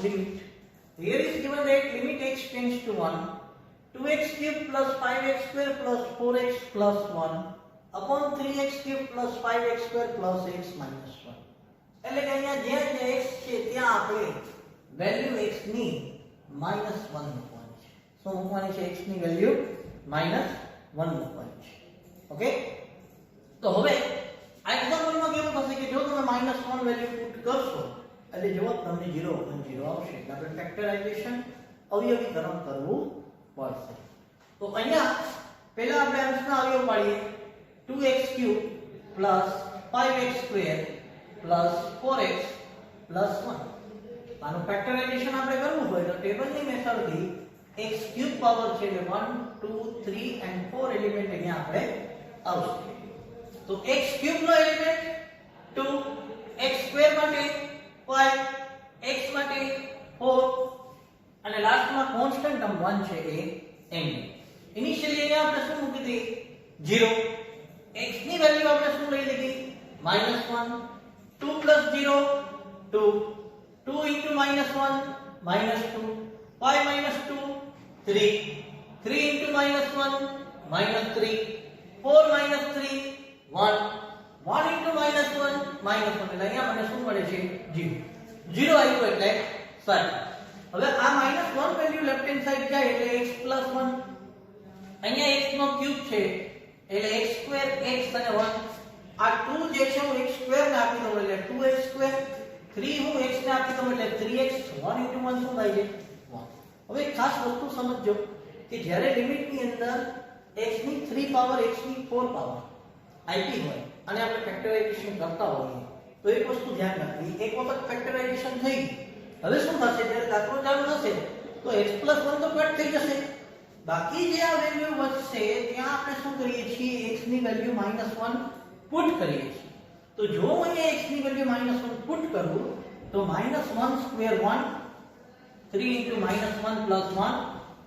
limit. Here is given that limit x tends to 1, 2x cube plus 5x square plus 4x plus 1 upon 3x cube plus 5x square plus x minus 1. એટલે કે અહીંયા જે x છે ત્યાં આપણે value x ની -1 મૂકવાની છે. શું મૂકવાની છે? x ની વેલ્યુ -1 મૂકવાની છે. ઓકે, તો હવે આ એક્ઝામ્પલમાં કેવું થશે કે જો તમે -1 વેલ્યુ પુટ કરશો એટલે જો તમને 0 0 આવશે એટલે આપણે ફેક્ટરાઇઝેશન અવયવીકરણ કરવું પડશે. તો અહીંયા પહેલા આપણે અંશના અવયવ પાડીએ 2x³ + 5x² + 4x + 1. આનું ફેક્ટરાઇઝેશન આપણે કરવું હોય તો ટેબલની મેથડથી x³ પાવર છે એટલે 1 2 3 and 4 એલિમેન્ટ અહીંયા આપણે આવશે. તો x³ નો એલિમેન્ટ 2, x² માટે 5, x માટે 4 અને લાસ્ટમાં કોન્સ્ટન્ટ ટર્મ 1 છે એ m. ઇનિશિયલી અહીંયા આપણે શું મૂકી દીધી 0. x ની વેલ્યુ આપણે શું લઈ લીધી -1. 2 + 0 2, 2 * -1 -2, 5 - 2 3, 3 * -1 -3, 4 - 3 1, 1 * -1 -1 એટલે અહીંયા મને શું મળે છે 0. 0 આવ્યું એટલે સાચું. હવે આ -1 વેલ્યુ લેફ્ટ હેન્ડ સાઈડ જાય એટલે x + 1. અહીંયા x નો ક્યુબ છે એટલે x² x અને 1. આ 2 જે છે હું x² ને આપી દઉં એટલે 2x², 3 હું x ને આપી દઉં એટલે 3x, 1 * 1 શું થાય છે 1. હવે એક ખાસ વસ્તુ સમજજો કે જ્યારે લિમિટની અંદર x ની 3 પાવર x ની 4 પાવર આપી હોય અને આપણે ફેક્ટરાઇઝેશન કરતા હોઈએ તો એક વસ્તુ ધ્યાન રાખવી. એક વખત ફેક્ટરાઇઝેશન થઈ ગયું હવે શું થશે જ્યારે દાખલો ચાલુ થશે તો x + 1 તો કટ થઈ જશે. બાકી જે આ વેલ્યુ વધશે ત્યાં આપણે શું કરીએ છીએ x ની વેલ્યુ -1 પુટ કરીએ છીએ. તો જો હું અહીંયા x ની વેલ્યુ -1 પુટ કરું તો -1² 1, 3 * -1 + 1,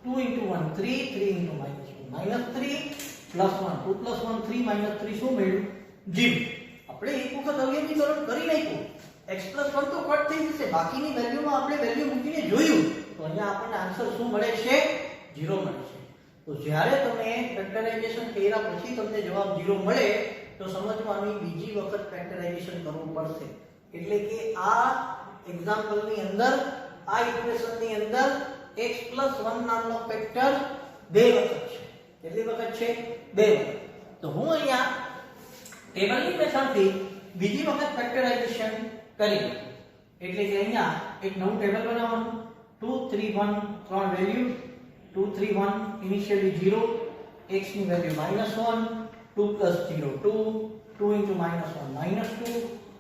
2 * 1 3, 3 * -1 -3 + 1, 2 + 1 3 - 3 શું મળ્યું 0. આપણે એક વખત અવયવીકરણ કરી નાખ્યું x + 1 તો કટ થઈ જશે. બાકીની વેલ્યુમાં આપણે વેલ્યુ મૂકીને જોયું તો અહીંયા આપણને આન્સર શું મળે છે 0 મળે છે. તો જ્યારે તમે ફેક્ટરાઇઝેશન કર્યા પછી તમને જવાબ 0 મળે તો સમજવાનું બીજી વખત ફેક્ટરાઇઝેશન કરવું પડશે. એટલે કે આ એક્ઝામ્પલની અંદર આ ઇક્વેશનની અંદર x + 1 નામનો ફેક્ટર 2 વખત છે. કેટલી વખત છે 2 વખત. તો હું અહીંયા ટેબલની મેથડથી બીજી વખત ફેક્ટરાઇઝેશન કરી એટલે કે અહીંયા એક નવું ટેબલ બનાવવાનું 2 3 1 ત્રણ વેલ્યુ 2 3 1 ઇનિશિયલી 0, x ની વેલ્યુ -1, 2 + 0 2, 2 * -1 -2,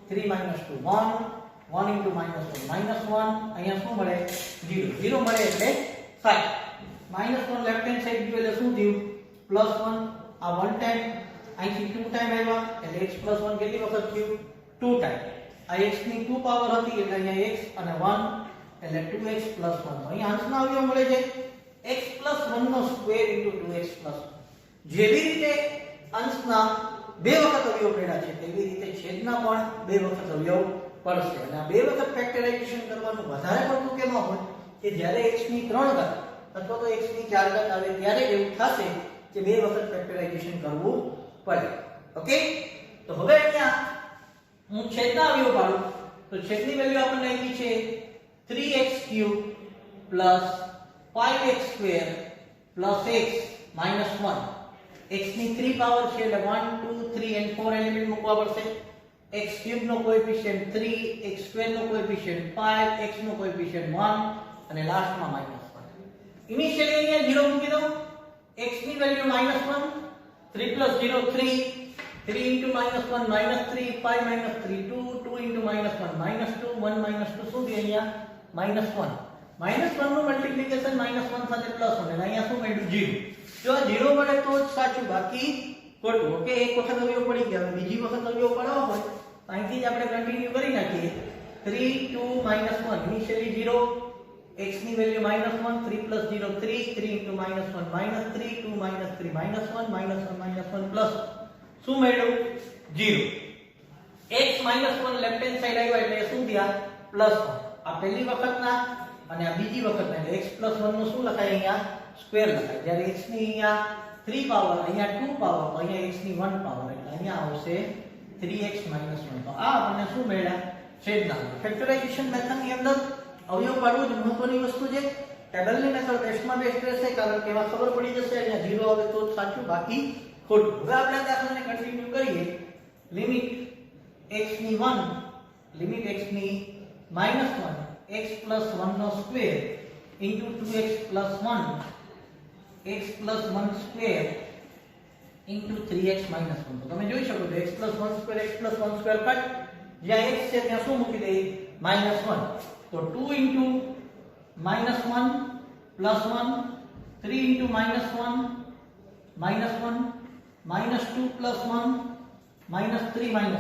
3 - 2 1, 1 * -1 -1 અહીંયા શું મળે 0. 0 મળે એટલે સાચું. -1 લેફ્ટ હેન્ડ સાઈડ ગયું એટલે શું થયું +1. આ 1 ટાઈમ અહીંથી 2 ટાઈમ આવ્યા એટલે x + 1 કેટલી વખત થયું 2 ટાઈમ. આ x ની 2 પાવર હતી એટલે અહીંયા x અને 1 એટલે 2x + 1. અહીંયા અંશના અવયવ મળે છે x + 1 નો સ્ક્વેર * 2x + 1. જેવી રીતે અંશના 2 વખત અવયવ પડ્યા છે તેવી રીતે છેદના પણ 2 વખત અવયવ પડશે. અને આ 2 વખત ફેક્ટરાઇઝેશન કરવાનું વધારે પડતું કેમાં હોય કે જ્યારે x ની 3 ઘાત અથવા તો x ની 4 ઘાત આવે ત્યારે એવું થશે કે 2 વખત ફેક્ટરાઇઝેશન કરવું પડે. ઓકે, તો હવે અહીંયા હું છેદના અવયવ પાડું તો છેદની વેલ્યુ આપણને આપી છે 3x³ + 5x² + x - 1. x ની 3 પાવર છે એટલે 1 2 3 and 4 એલિમેન્ટ મૂકવા પડશે. x³ નો કોએફિશિયન્ટ 3, x² નો કોએફિશિયન્ટ 5, x નો કોએફિશિયન્ટ 1 અને લાસ્ટમાં -1. ઇનિશિયલી અહીંયા 0 મૂકી દો. x ની વેલ્યુ -1, 3 + 0 3, 3 * -1 -3, 5 - 3 2, 2 * -1 -2, 1 - 2 શું થયું અહીંયા -1. -1 નું મલ્ટીપ્લિકેશન -1 સાથે +1 એટલે અહીંયા શું મળ્યું 0. જો આ 0 મળે તો જ સાચું બાકી ખોટું. ઓકે, એક વખત અવયવ પડી ગયા બીજી વખત અવયવ પડવા હોય તો અહીંથી જ આપણે કન્ટિન્યુ કરી નાખીએ 3 2 -1 ઇનિશિયલી 0, x ની વેલ્યુ -1, 3 + 0 3, 3 * -1 -3, 2 - 3 -1 -1 +1 શું મળ્યું 0. x -1 લેફ્ટ હેન્ડ સાઈડ આવ્યા એટલે શું થયા +1. આ પહેલી વખતના અને આ બીજી વખત એટલે x + 1 નું શું લખાય અહીંયા સ્ક્વેર લખાય જ્યારે x ની અહીંયા 3 પાવર અહીંયા 2 પાવર તો અહીંયા x ની 1 પાવર એટલે અહીંયા આવશે 3x - 1 તો આ આપણને શું મળ્યા છેદના ફેક્ટરાઇઝેશન મેથડની અંદર અવયવ કાઢવું જ મહત્વની વસ્તુ છે ટેબલની મેથડ બેસ્ટમાં બેસ્ટ રહેશે કારણ કે એમાં ખબર પડી જશે અહીંયા 0 આવે તો સાચું બાકી ખોટું હવે આપણે આ દાખલાને કન્ટિન્યુ કરીએ લિમિટ x ની 1 લિમિટ x ની -1 x + 1 નો square into 2x + 1 x + 1 square into 3x - 1 તો તમે જોઈ શકો છો x + 1 square x + 1 square cut જ્યાં x છે ત્યાં શું મૂકી દઈએ -1 તો 2 into -1 + 1 3 into -1 -1 -2 + 1 -3 - 1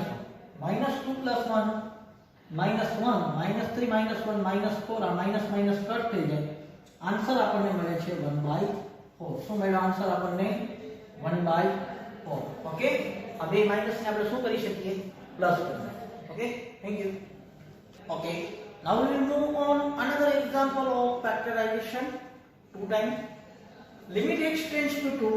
-2 + 1 -1 -3 -1 -4 આ માઈનસ માઈનસ કટ થઈ જાય આન્સર આપણને મળે છે 1/4 શું મળ્યો આન્સર આપણને 1/4 ઓકે આ બે માઈનસ ને આપણે શું કરી શકીએ પ્લસ કરી okay thank you okay now we will move on another example of factorization 2 times limit x tends to 2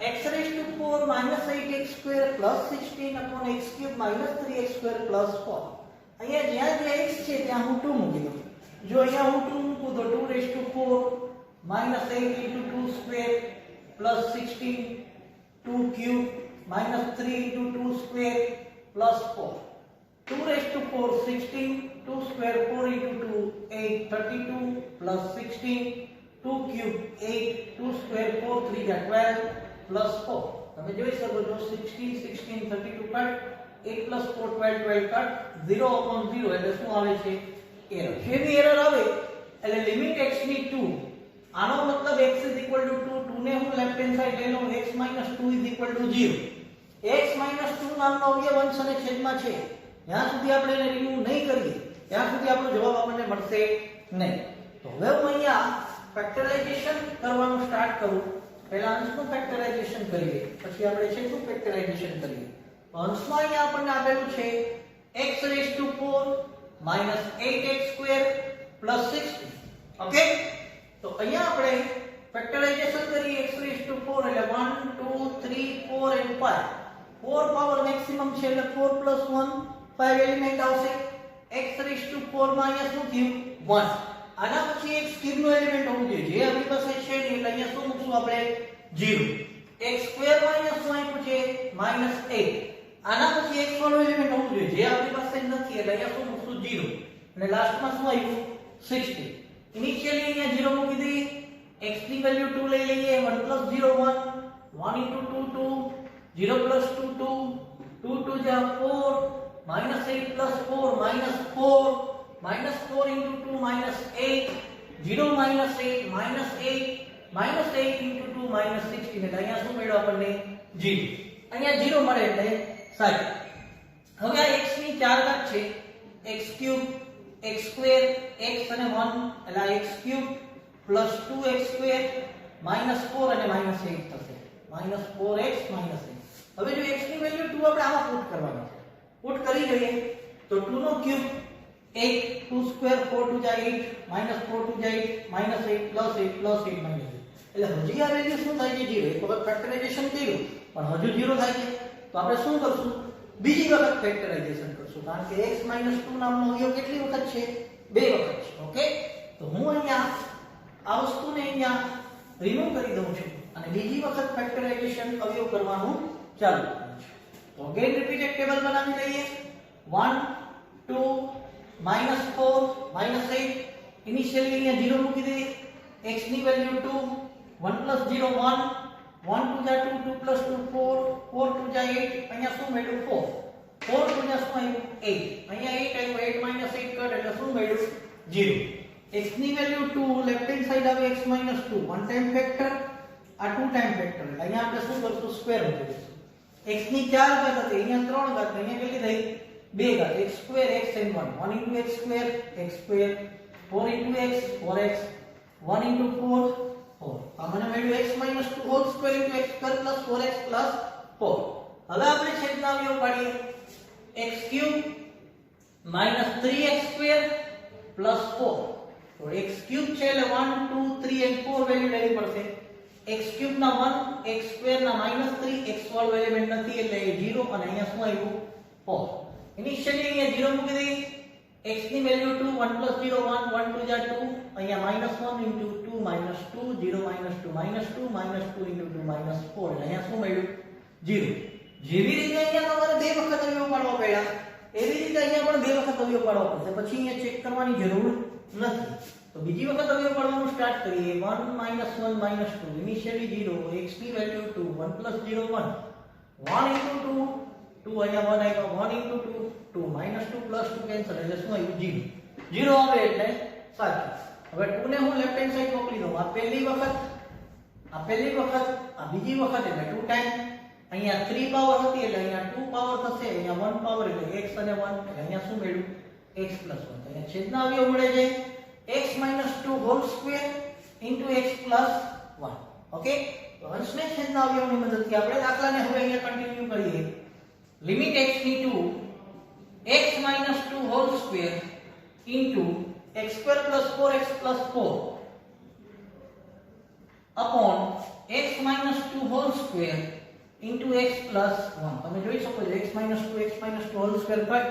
x raised to 4 minus 8x square plus 16 upon x cube minus 3x square plus 4 અહીંયા જ્યાં જ્યાં x છે ત્યાં હું 2 મૂકી દઉં જો અહીંયા હું 2 મૂકું તો 2 raised to 4 minus 8 into 2 square plus 16 2 cube minus 3 into 2 square plus 4 2 raised to 4 16 2 square 4 into 2 8 32 plus 16 2 cube 8 2 square 4 3 that 12 plus 4 તમે જોઈ શકો છો 16 16 32 કટ 8 plus 4 12 12 કટ 0 upon 0 એટલે શું આવે છે એરર જેવી એરર આવે એટલે લિમિટ x ની 2 આનો મતલબ x 2 2 ને હું લેફ્ટ હેન્ડ સાઈડ લઈ લઉં x 2 0 x 2 નામનો અવયવ અંશ અને છેદમાં છે જ્યાં સુધી આપણે એને રિમૂવ નહીં કરીએ ત્યાં સુધી આપણો જવાબ આપણને મળશે નહીં તો હવે હું અહીંયા ફેક્ટરાઇઝેશન કરવાનું સ્ટાર્ટ કરું પહેલા અંશનું ફેક્ટરાઇઝેશન કરીએ પછી આપણે છેદનું ફેક્ટરાઇઝેશન કરીએ તો અંશમાં અહીંયા આપણને આપેલું છે x raised to 4 minus 8x square plus 16 okay તો અહીંયા આપણે ફેક્ટરાઇઝેશન કરીએ x raised to 4 એટલે 1 2 3 4 and 5 4 પાવર મેક્સિમમ છે એટલે 4 plus 1 5 એલિમેન્ટ આવશે x raised to 4 માં અહીંયા શું થયું 1 આના પછી x ક્યુબ નો એલિમેન્ટ હોવું જોઈએ જે આપણી પાસે છે ને એટલે અહીંયા શું મૂકશું આપણે 0 x સ્ક્વેર માં અહીંયા શું આપ્યું છે -8 આના પછી x વાળો એલિમેન્ટ હોવું જોઈએ જે આપણી પાસે નથી એટલે અહીંયા શું મૂકશું 0 અને લાસ્ટમાં શું આવ્યું 16 ઇનિશિયલી અહીંયા 0 મૂકી દઈએ x ની વેલ્યુ 2 લઈ લઈએ 1 + 0 1 1 * 2 2 0 + 2 2 2 2 જા 4 -8 + 4 -4 -4 into 2 -8 0 -8 -8 into 2 -16 એટલે અહીંયા શું મળ્યો આપણને 0 અહીંયા 0 મળે એટલે સાચું હવે આ x ની 4 ઘાત છે x³ x² x અને 1 એટલે આ x³ + 2x² -4 અને -8 થશે -4x -8 હવે જો x ની વેલ્યુ 2 આપણે આમાં પુટ કરવાની છે પુટ કરી જોઈએ તો 2 નો ક્યુબ 8 2 સ્ક્વેર 4 2 જા 8 -4 2 જા 8 -8 + 8 + 8 -8 એટલે હજી આ વેલ્યુ શું થાય છે 0 એક વખત ફેક્ટરાઇઝેશન કર્યું પણ હજુ 0 થાય છે તો આપણે શું કરશું બીજી વખત ફેક્ટરાઇઝેશન કરશું કારણ કે x - 2 નામનો અવયવ કેટલી વખત છે બે વખત છે ઓકે તો હું અહીંયા આ વસ્તુને અહીંયા રિમૂવ કરી દઉં છું અને બીજી વખત ફેક્ટરાઇઝેશન અવયવ કરવાનું ચાલુ કરું છું તો અગેન રિપીટેડ ટેબલ બનાવી લઈએ 1 2 -4 -8 ઇનિશિયલી અહીંયા 0 મૂકી દઈએ x ની વેલ્યુ 2 1 + 0 1 1 2 જા 2 2 + 2 4 4 2 જા 8 અહીંયા શું મળ્યું 4 4 2 જા શું આવ્યું 8 અહીંયા 8 આવ્યું 8 - 8 કટ એટલે શું મળ્યું 0 x ની વેલ્યુ 2 લેફ્ટ હેન્ડ સાઈડ આવે x - 2 વન ટાઈમ ફેક્ટર આ ટુ ટાઈમ ફેક્ટર અહીંયા આપણે શું કરશું સ્ક્વેર મૂકી દઈશું x ની 4 ઘાત હતી અહીંયા 3 ઘાત અહીંયા કેટલી થઈ 2 ઘાત x² x and 1 1 into x² x² 4 into x 4x 1 into 4 4 આ મને મળ્યું x - 2 whole square into x² plus 4x plus 4 હવે આપણે છેદના અવયવ પાડીએ x³ - 3x² plus 4 તો x ક્યુબ છે એટલે 1 2 3 અને 4 વેલ્યુ લેવી પડશે. x ક્યુબ ના 1 x સ્ક્વેર ના -3 x વર્ગ એલિમેન્ટ નથી એટલે એ 0 અને અહીંયા શું આવ્યું 4. ઇનિશિયલી અહીંયા 0 મૂકી દઈએ. x ની વેલ્યુ 2 1 + 0 1 1 2 જા 2 અહીંયા -1 * 2 -2 0 -2 -2 -2 * 2 -4 એટલે અહીંયા શું મળ્યું 0. જેવી રીતે અહીંયા તમારે બે વખત અવયવ પાડવા પડ્યા એવી રીતે અહીંયા પણ બે વખત અવયવ પાડવા પડશે. પછી અહીંયા ચેક કરવાની જરૂર નથી. તો બીજી વખત અવયવ પાડવાનું સ્ટાર્ટ કરીએ. 1 -1 -2 ઇનિશિયલી 0 x ની વેલ્યુ 2 1 + 0 1 1 * 2 2 અહીંયા 1 આવ્યો 1 * 2 2 -2 + 2 કેન્સલ એટલે શું આવ્યું 0. 0 આવે એટલે સાચું. હવે 2 ને હું લેફ્ટ હેન્ડ સાઈડ મોકલી દઉં. આ પહેલી વખત આ બીજી વખત એટલે 2 ટાઈમ. અહીંયા 3 પાવર હતી એટલે અહીંયા 2 પાવર થશે. અહીંયા 1 પાવર એટલે x અને 1 એટલે અહીંયા શું મળ્યું x + 1. અહીંયા છેદના અવયવ મળે છે x - 2 whole square * x + 1. Okay, તો અંશને છેદના અવયવની મદદથી આપણે દાખલાને હવે અહીંયા કન્ટિન્યુ કરીએ. લિમિટ x ની 2 x - 2 whole square * x square + 4x + 4 upon x - 2 whole square * x + 1. તમે જોઈ શકો છો x - 2 x - 2 whole square cut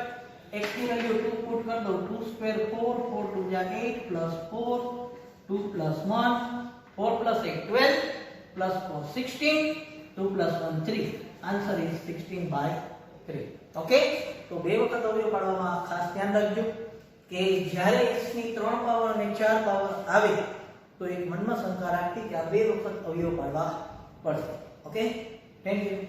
x ની વેલ્યુ 2 પુટ કરી દો 2 સ્ક્વેર 4 4 2 જા 8 + 4 2 + 1 4 + 8 12 + 4 16 2 + 1 3. Answer is 16/3. ઓકે, તો બે વખત અવયવ પાડવામાં ખાસ ધ્યાન રાખજો કે જ્યારે x ની 3 પાવર અને 4 પાવર આવે તો એક મનમાં શંકા રાખતી કે આ બે વખત અવયવ પાડવા પડશે. Okay, thank you.